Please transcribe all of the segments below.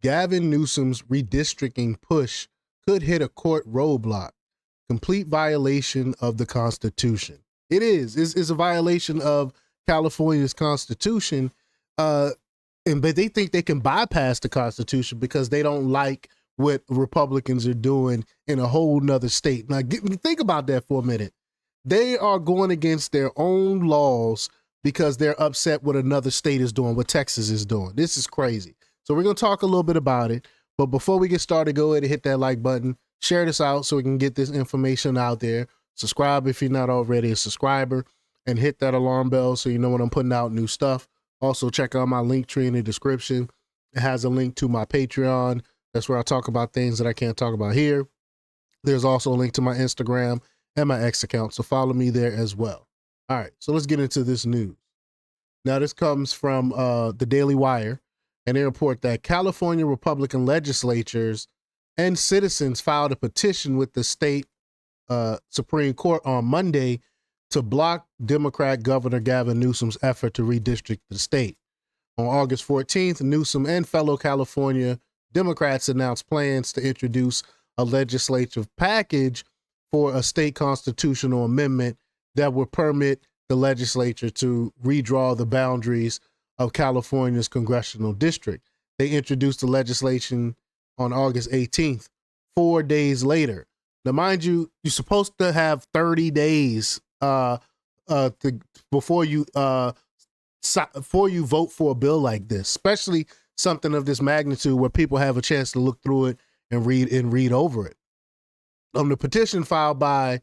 Gavin Newsom's redistricting push could hit a court roadblock. Complete violation of the Constitution. It is. It's a violation of California's Constitution. But they think they can bypass the Constitution because they don't like what Republicans are doing in a whole nother state. Now, think about that for a minute. They are going against their own laws because they're upset what another state is doing, what Texas is doing. This is crazy. So we're going to talk a little bit about it. But before we get started, go ahead and hit that like button. Share this out so we can get this information out there. Subscribe if you're not already a subscriber. And hit that alarm bell so you know when I'm putting out new stuff. Also, check out my link tree in the description. It has a link to my Patreon. That's where I talk about things that I can't talk about here. There's also a link to my Instagram and my X account, so follow me there as well. All right, so let's get into this news. Now, this comes from the Daily Wire, and they report that California Republican legislatures and citizens filed a petition with the state Supreme Court on Monday to block Democrat Governor Gavin Newsom's effort to redistrict the state. On August 14th, Newsom and fellow California Democrats announced plans to introduce a legislative package for a state constitutional amendment that would permit the legislature to redraw the boundaries of California's congressional district. They introduced the legislation on August 18th, 4 days later. Now, mind you, you're supposed to have 30 days before you vote for a bill like this, especially something of this magnitude where people have a chance to look through it and read over it. The petition filed by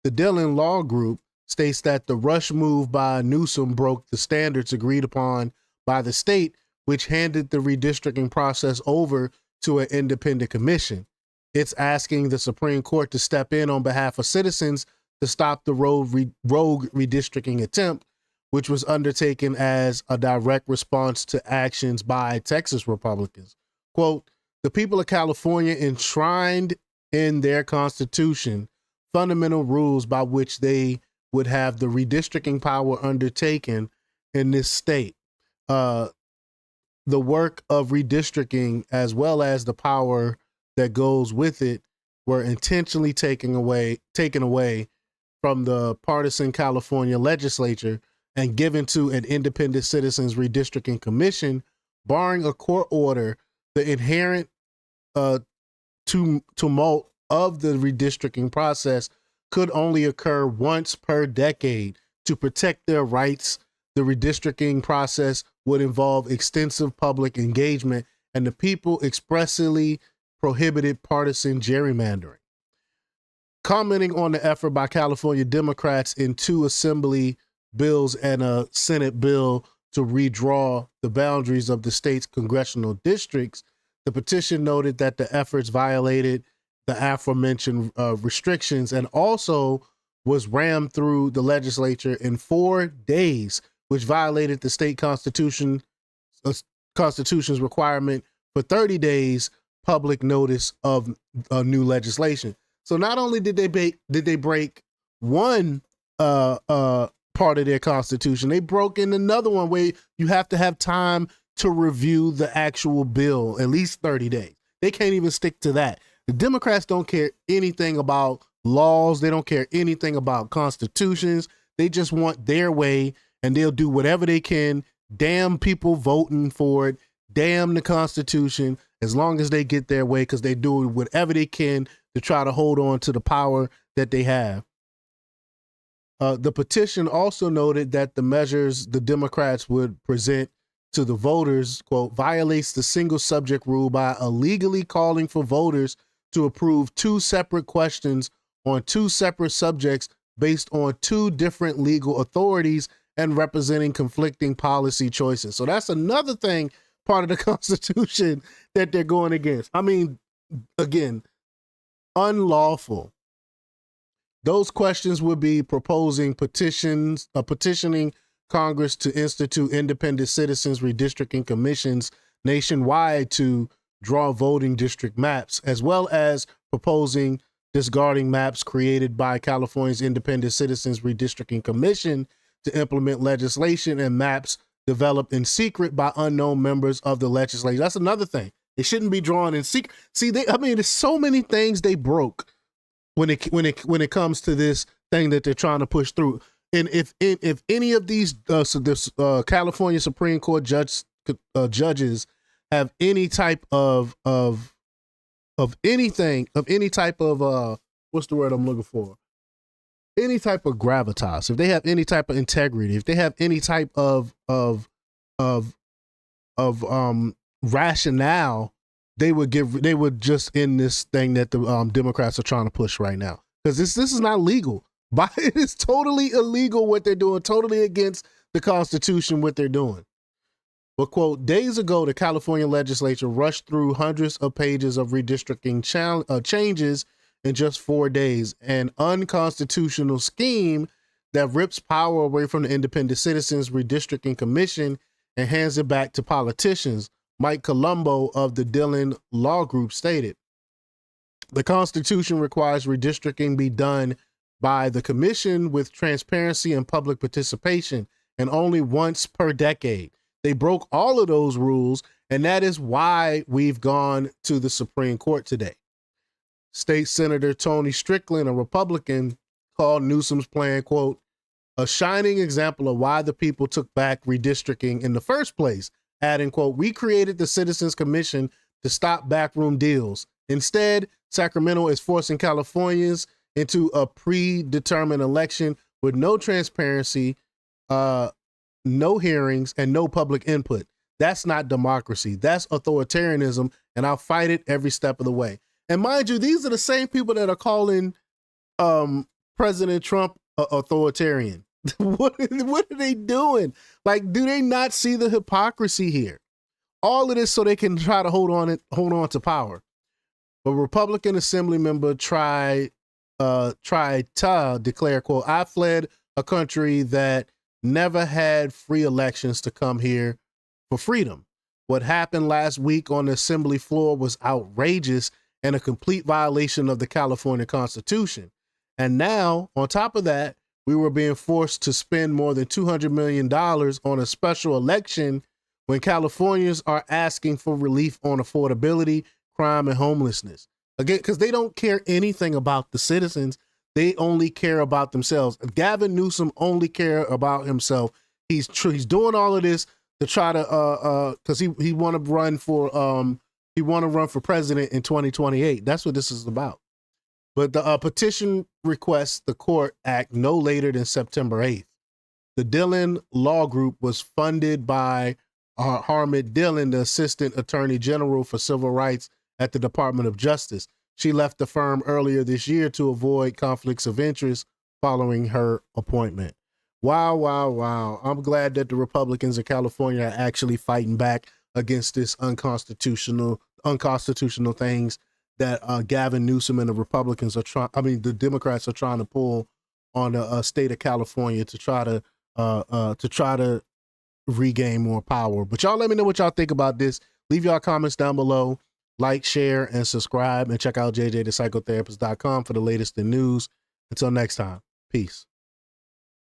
the Dillon Law Group states that the rush move by Newsom broke the standards agreed upon by the state, which handed the redistricting process over to an independent commission. It's asking the Supreme Court to step in on behalf of citizens to stop the rogue redistricting attempt, which was undertaken as a direct response to actions by Texas Republicans. Quote, the people of California enshrined in their constitution fundamental rules by which they would have the redistricting power undertaken in this state. The work of redistricting, as well as the power that goes with it, were intentionally taken away from the partisan California legislature and given to an independent citizens redistricting commission, barring a court order. The inherent tumult of the redistricting process could only occur once per decade. To protect their rights, the redistricting process would involve extensive public engagement, and the people expressly prohibited partisan gerrymandering. Commenting on the effort by California Democrats in 2 assembly bills and a Senate bill to redraw the boundaries of the state's congressional districts, the petition noted that the efforts violated the aforementioned restrictions and also was rammed through the legislature in 4 days, which violated the state constitution's requirement for 30 days public notice of new legislation. So not only did they break one part of their constitution, they broke in another one where you have to have time to review the actual bill, at least 30 days. They can't even stick to that. The Democrats don't care anything about laws. They don't care anything about constitutions. They just want their way, and they'll do whatever they can. Damn people voting for it. Damn the Constitution, as long as they get their way, because they do whatever they can to try to hold on to the power that they have. The petition also noted that the measures the Democrats would present to the voters, quote, violates the single subject rule by illegally calling for voters to approve 2 separate questions on 2 separate subjects based on 2 different legal authorities and representing conflicting policy choices. So that's another thing, part of the Constitution, that they're going against. I mean, again, unlawful. Those questions would be petitioning Congress to institute independent citizens redistricting commissions nationwide to draw voting district maps, as well as proposing discarding maps created by California's Independent Citizens Redistricting Commission to implement legislation and maps developed in secret by unknown members of the legislature. That's another thing. It shouldn't be drawn in secret. See, there's so many things they broke when it comes to this thing that they're trying to push through. And if any of these California Supreme Court judges have any type of anything, of any type of what's the word I'm looking for? Any type of gravitas, if they have any type of integrity, if they have any type of rationale, they would just end this thing that the Democrats are trying to push right now, because this is not legal. It is totally illegal what they're doing, totally against the Constitution what they're doing. But, quote, days ago, the California legislature rushed through hundreds of pages of redistricting changes in just 4 days, an unconstitutional scheme that rips power away from the Independent Citizens Redistricting Commission and hands it back to politicians, Mike Colombo of the Dillon Law Group stated. The Constitution requires redistricting be done by the commission with transparency and public participation, and only once per decade. They broke all of those rules, and that is why we've gone to the Supreme Court today. State Senator Tony Strickland, a Republican, called Newsom's plan, quote, a shining example of why the people took back redistricting in the first place, adding, quote, we created the Citizens Commission to stop backroom deals. Instead, Sacramento is forcing Californians into a predetermined election with no transparency, no hearings, and no public input. That's not democracy. That's authoritarianism, and I'll fight it every step of the way. And mind you, these are the same people that are calling President Trump authoritarian. What are they doing? Like, do they not see the hypocrisy here? All of this so they can try to hold on to power. But Republican Assembly member tried to declare, quote, I fled a country that never had free elections to come here for freedom. What happened last week on the Assembly floor was outrageous and a complete violation of the California Constitution. And now, on top of that, we were being forced to spend more than $200 million on a special election when Californians are asking for relief on affordability, crime, and homelessness. Again, because they don't care anything about the citizens. They only care about themselves. Gavin Newsom only care about himself. He's doing all of this to try to because he want to run for president in 2028. That's what this is about. But the petition requests the court act no later than September 8th. The Dillon Law Group was funded by Harmit Dillon, the Assistant Attorney General for Civil Rights at the Department of Justice. She left the firm earlier this year to avoid conflicts of interest following her appointment. Wow, wow, wow. I'm glad that the Republicans in California are actually fighting back against this unconstitutional things that Gavin Newsom and the Republicans the Democrats are trying to pull on the state of California to try to regain more power. But y'all let me know what y'all think about this. Leave y'all comments down below. Like, share, and subscribe, and check out jjthepsychotherapist.com for the latest in news. Until next time, peace.